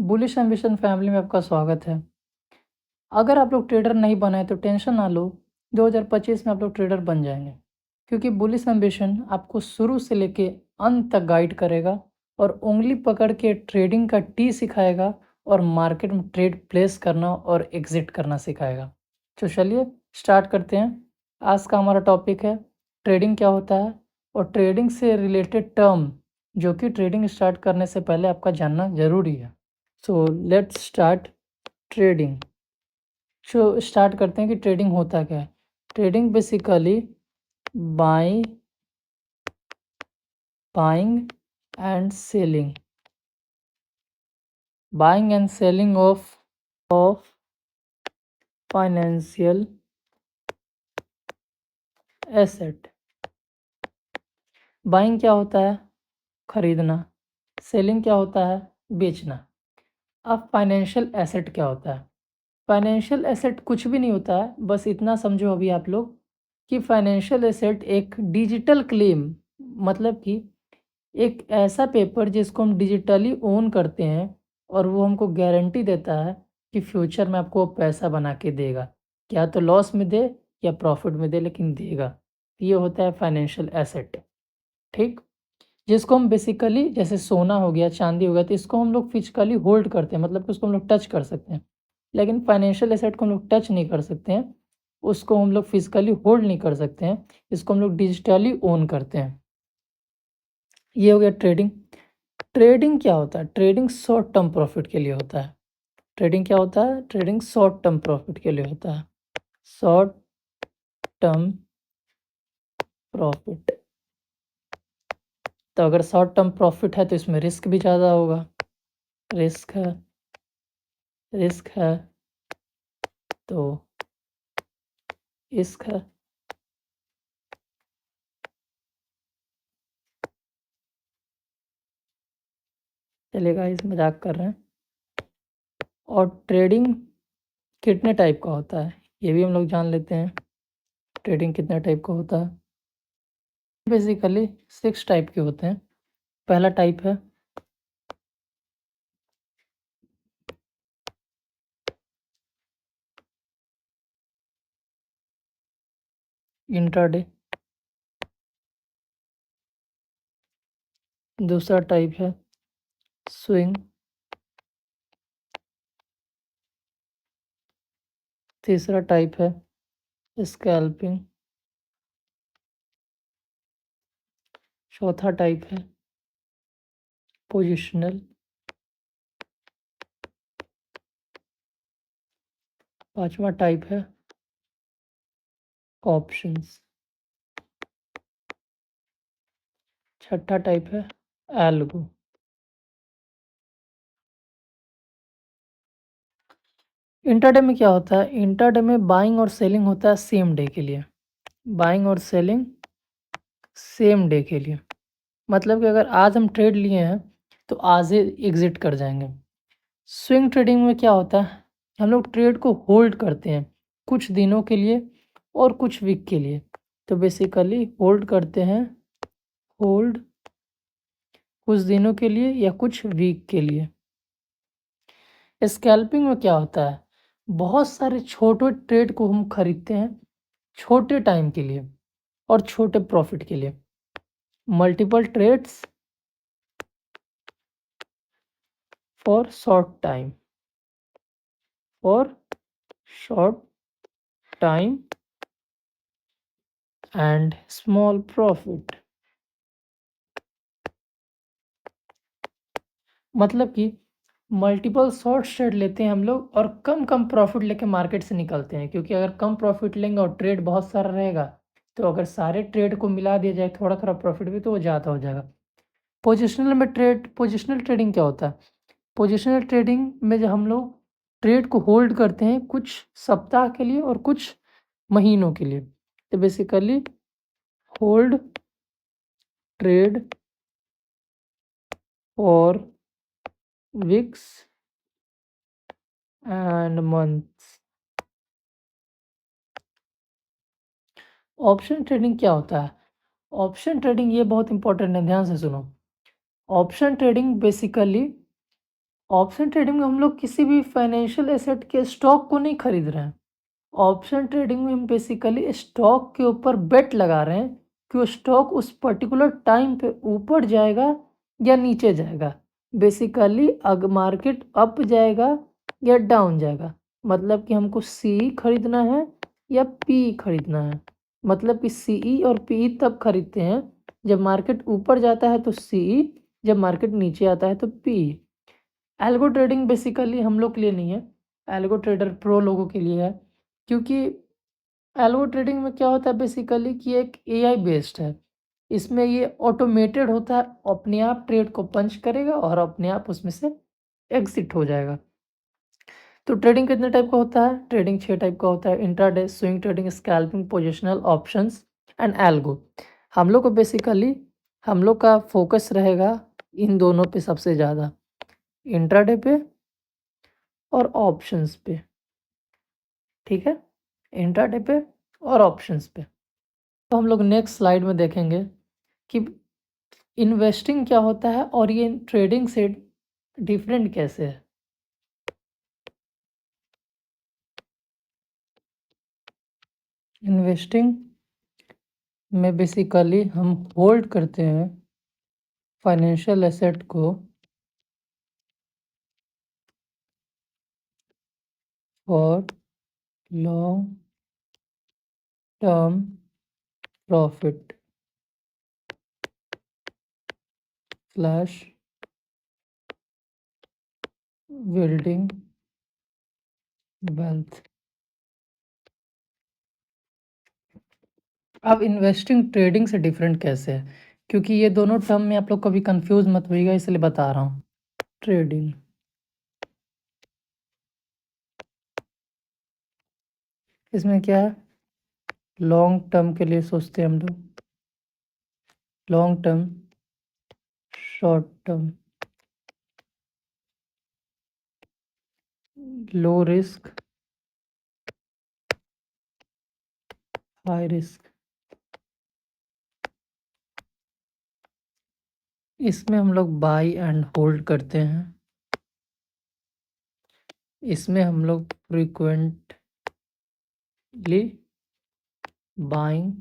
Bullish ambition family में आपका स्वागत है। अगर आप लोग ट्रेडर नहीं बने तो टेंशन ना लो, 2025 में आप लोग ट्रेडर बन जाएंगे, क्योंकि बुलिश एम्बिशन आपको शुरू से लेके अंत तक गाइड करेगा और उंगली पकड़ के ट्रेडिंग का टी सिखाएगा और मार्केट में ट्रेड प्लेस करना और एग्जिट करना सिखाएगा। तो चलिए स्टार्ट करते हैं। आज का हमारा टॉपिक है ट्रेडिंग क्या होता है और ट्रेडिंग से रिलेटेड टर्म जो कि ट्रेडिंग स्टार्ट करने से पहले आपका जानना ज़रूरी है। So let's start trading. Start करते हैं कि ट्रेडिंग होता क्या है। Trading basically buying buying and selling buying and selling of financial asset. Buying क्या होता है? खरीदना। सेलिंग क्या होता है? बेचना। अब फाइनेंशियल एसेट क्या होता है? फाइनेंशियल एसेट कुछ भी नहीं होता है, बस इतना समझो अभी आप लोग कि फाइनेंशियल एसेट एक डिजिटल क्लेम, मतलब कि एक ऐसा पेपर जिसको हम डिजिटली ओन करते हैं और वो हमको गारंटी देता है कि फ्यूचर में आपको वो पैसा बना के देगा, क्या तो लॉस में दे या प्रॉफिट में दे, लेकिन देगा। ये होता है फाइनेंशियल एसेट। ठीक, जिसको हम बेसिकली जैसे सोना हो गया, चांदी हो गया, तो इसको हम लोग फिजिकली होल्ड करते हैं, मतलब कि उसको हम लोग टच कर सकते हैं। लेकिन फाइनेंशियल एसेट को हम लोग टच नहीं कर सकते हैं, उसको हम लोग फिजिकली होल्ड नहीं कर सकते हैं, इसको हम लोग डिजिटली ओन करते हैं। ये हो गया ट्रेडिंग। ट्रेडिंग क्या होता है? ट्रेडिंग शॉर्ट टर्म प्रॉफिट के लिए होता है। ट्रेडिंग क्या होता है? ट्रेडिंग शॉर्ट टर्म प्रॉफिट के लिए होता है। Short term profit. तो अगर शॉर्ट टर्म प्रॉफिट है तो इसमें रिस्क भी ज़्यादा होगा। रिस्क है, रिस्क है तो इश्क है। चलिए गाइस, मजाक कर रहे हैं। और ट्रेडिंग कितने टाइप का होता है ये भी हम लोग जान लेते हैं। ट्रेडिंग कितने टाइप का होता है? बेसिकली 6 टाइप के होते हैं। पहला टाइप है इंट्राडे। दूसरा टाइप है स्विंग। तीसरा टाइप है स्कैल्पिंग। चौथा टाइप है पोजिशनल। पांचवा टाइप है ऑप्शंस। छठा टाइप है एल्गो। इंट्राडे में क्या होता है? इंट्राडे में बाइंग और सेलिंग होता है सेम डे के लिए। बाइंग और सेलिंग सेम डे के लिए, मतलब कि अगर आज हम ट्रेड लिए हैं तो आज ही एग्जिट कर जाएंगे। स्विंग ट्रेडिंग में क्या होता है? हम लोग ट्रेड को होल्ड करते हैं कुछ दिनों के लिए और कुछ वीक के लिए। तो बेसिकली होल्ड करते हैं, होल्ड कुछ दिनों के लिए या कुछ वीक के लिए। स्कैल्पिंग में क्या होता है? बहुत सारे छोटे ट्रेड को हम खरीदते हैं छोटे टाइम के लिए और छोटे प्रॉफिट के लिए। Multiple trades for short time, for short time and small profit. मतलब कि मल्टीपल शॉर्ट ट्रेड लेते हैं हम लोग और कम कम प्रॉफिट लेके मार्केट से निकलते हैं, क्योंकि अगर कम प्रॉफिट लेंगे और ट्रेड बहुत सारा रहेगा तो अगर सारे ट्रेड को मिला दिया जाए थोड़ा थोड़ा प्रॉफिट भी, तो वो ज़्यादा हो जाएगा। पोजिशनल ट्रेडिंग क्या होता है? पोजिशनल ट्रेडिंग में जो हम लोग ट्रेड को होल्ड करते हैं कुछ सप्ताह के लिए और कुछ महीनों के लिए। तो basically hold trade for weeks and months. Option trading क्या होता है? ऑप्शन ट्रेडिंग ये बहुत इंपॉर्टेंट है, ध्यान से सुनो। Option trading basically option trading में हम लोग किसी भी फाइनेंशियल एसेट के स्टॉक को नहीं खरीद रहे हैं। ऑप्शन ट्रेडिंग में हम बेसिकली स्टॉक के ऊपर बेट लगा रहे हैं कि वो स्टॉक उस पर्टिकुलर टाइम पे ऊपर जाएगा या नीचे जाएगा। बेसिकली अगर मार्केट अप जाएगा या डाउन जाएगा, मतलब कि हमको सी खरीदना है या पी खरीदना है। मतलब कि सी और पी तब खरीदते हैं जब मार्केट ऊपर जाता है तो सी, जब मार्केट नीचे आता है तो पी। एल्गो ट्रेडिंग बेसिकली हम लोग के लिए नहीं है, एल्गो ट्रेडर प्रो लोगों के लिए है। क्योंकि एल्गो ट्रेडिंग में क्या होता है बेसिकली कि एक एआई बेस्ड है। इसमें ये ऑटोमेटेड होता है, अपने आप ट्रेड को पंच करेगा और अपने आप उसमें से एग्जिट हो जाएगा। तो ट्रेडिंग कितने टाइप का होता है? ट्रेडिंग 6 टाइप का होता है। Intraday, swing trading, scalping, positional, options and algo. हम लोग को बेसिकली हम लोग का फोकस रहेगा इन दोनों पे सबसे ज़्यादा, इंट्राडे पे और ऑप्शंस पे। ठीक है, इंट्राडे पे और ऑप्शंस पे। तो हम लोग नेक्स्ट स्लाइड में देखेंगे कि इन्वेस्टिंग क्या होता है और ये ट्रेडिंग से डिफरेंट कैसे है। इन्वेस्टिंग में बेसिकली हम होल्ड करते हैं फाइनेंशियल एसेट को for long term profit slash building wealth. अब इन्वेस्टिंग ट्रेडिंग से डिफरेंट कैसे है, क्योंकि ये दोनों टर्म में आप लोग कभी कंफ्यूज मत होइएगा, इसलिए बता रहा हूँ। ट्रेडिंग इसमें क्या है, लॉन्ग टर्म के लिए सोचते हैं हम लोग, long term, short term, low risk, high risk. इसमें हम लोग बाई एंड होल्ड करते हैं। इसमें हम लोग फ्रीक्वेंटली बाइंग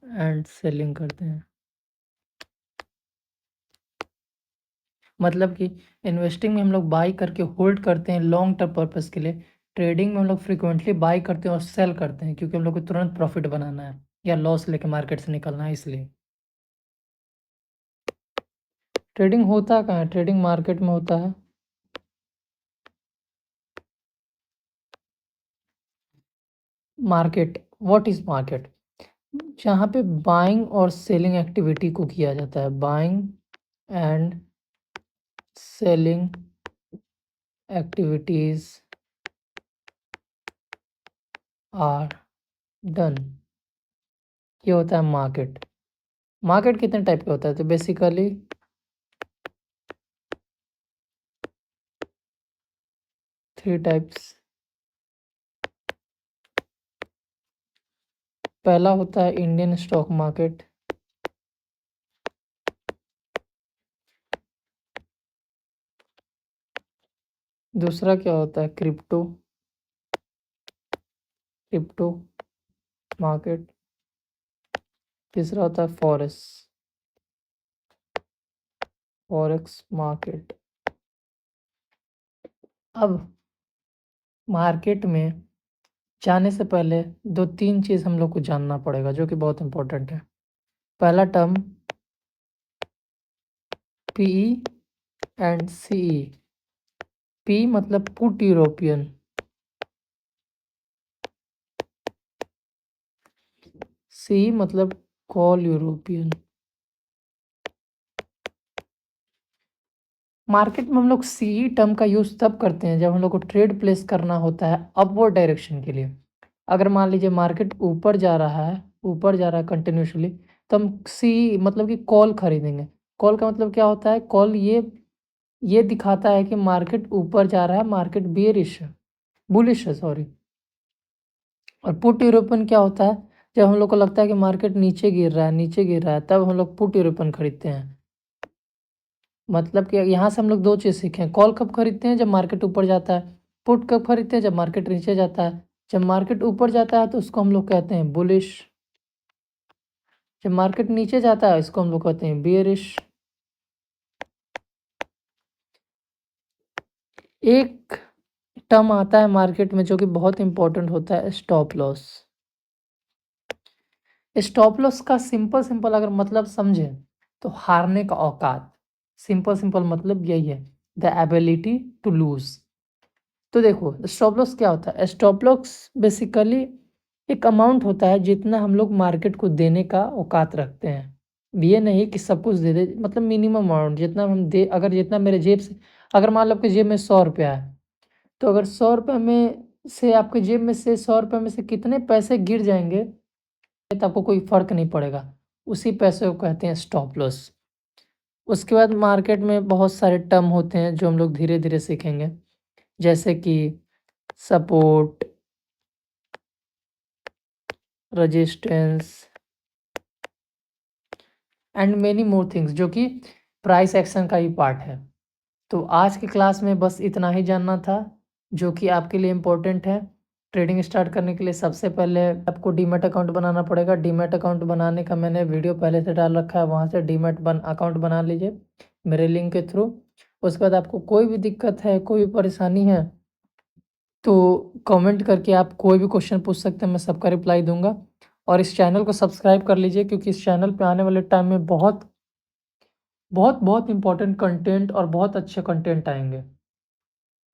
एंड सेलिंग करते हैं। मतलब कि इन्वेस्टिंग में हम लोग बाई करके होल्ड करते हैं लॉन्ग टर्म पर्पस के लिए। ट्रेडिंग में हम लोग फ्रीक्वेंटली बाई करते हैं और सेल करते हैं क्योंकि हम लोग को तुरंत प्रॉफिट बनाना है या लॉस लेके मार्केट से निकलना है, इसलिए। ट्रेडिंग होता कहाँ है? ट्रेडिंग मार्केट में होता है। Market, what is market? जहाँ पे बाइंग और सेलिंग एक्टिविटी को किया जाता है। Buying and selling activities are done, ये होता है मार्केट। मार्केट कितने टाइप का होता है? तो बेसिकली थ्री टाइप्स। पहला होता है इंडियन स्टॉक मार्केट। दूसरा क्या होता है? Crypto, crypto market. तीसरा होता है फॉरेक्स, फॉरेक्स मार्केट। अब मार्केट में जाने से पहले दो तीन चीज़ हम लोग को जानना पड़ेगा जो कि बहुत इंपॉर्टेंट है। पहला term PE and CE. P मतलब पुट यूरोपियन, सी मतलब कॉल यूरोपियन। मार्केट में हम लोग सी टर्म का यूज़ तब करते हैं जब हम लोग को ट्रेड प्लेस करना होता है अपवर्ड डायरेक्शन के लिए। अगर मान लीजिए मार्केट ऊपर जा रहा है, ऊपर जा रहा है कंटिन्यूसली, तो हम सी मतलब कि कॉल खरीदेंगे। कॉल का मतलब क्या होता है? कॉल ये दिखाता है कि मार्केट ऊपर जा रहा है, मार्केट बेयरिश है, बुलिश है, सॉरी। और पुट यूरोपियन क्या होता है? जब हम लोग को लगता है कि मार्केट नीचे गिर रहा है, नीचे गिर रहा है, तब हम लोग पुट यूरोपियन खरीदते हैं। मतलब कि यहाँ से हम लोग 2 चीज़ सीखे, कॉल कब खरीदते हैं? जब मार्केट ऊपर जाता है। पुट कब खरीदते हैं? जब मार्केट नीचे जाता है। जब मार्केट ऊपर जाता है तो उसको हम लोग कहते हैं बुलिश। जब मार्केट नीचे जाता है इसको हम लोग कहते हैं बियरिश। एक टर्म आता है मार्केट में जो कि बहुत इंपॉर्टेंट होता है, स्टॉप लॉस। स्टॉप लॉस का सिंपल अगर मतलब समझें तो हारने का औकात। सिंपल मतलब यही है, द एबिलिटी टू लूज। तो देखो स्टॉप लॉस क्या होता है? स्टॉप लॉस बेसिकली एक अमाउंट होता है जितना हम लोग मार्केट को देने का औकात रखते हैं। ये नहीं कि सब कुछ दे दे, मतलब मिनिमम अमाउंट जितना हम दे, अगर जितना मेरे जेब से, अगर मान लो आपकी जेब में 100 रुपया है, तो अगर 100 रुपये में से आपके जेब में से 100 रुपये में से कितने पैसे गिर जाएंगे तो आपको कोई फर्क नहीं पड़ेगा, उसी पैसे को कहते हैं स्टॉप लॉस। उसके बाद मार्केट में बहुत सारे टर्म होते हैं जो हम लोग धीरे धीरे सीखेंगे, जैसे कि support, resistance and many more things, जो कि प्राइस एक्शन का ही पार्ट है। तो आज की क्लास में बस इतना ही जानना था जो कि आपके लिए इम्पोर्टेंट है। ट्रेडिंग स्टार्ट करने के लिए सबसे पहले आपको डीमैट अकाउंट बनाना पड़ेगा। डीमैट अकाउंट बनाने का मैंने वीडियो पहले से डाल रखा है, वहाँ से डीमैट अकाउंट बना लीजिए मेरे लिंक के थ्रू। उसके बाद आपको कोई भी दिक्कत है, कोई भी परेशानी है, तो कमेंट करके आप कोई भी क्वेश्चन पूछ सकते हैं, मैं सबका रिप्लाई दूंगा। और इस चैनल को सब्सक्राइब कर लीजिए क्योंकि इस चैनल पे आने वाले टाइम में बहुत बहुत बहुत इंपॉर्टेंट कंटेंट और बहुत अच्छे कंटेंट आएंगे।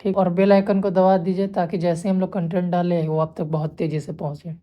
ठीक, और बेल आइकन को दबा दीजिए ताकि जैसे ही हम लोग कंटेंट डालें वो आप तक बहुत तेज़ी से पहुँचे।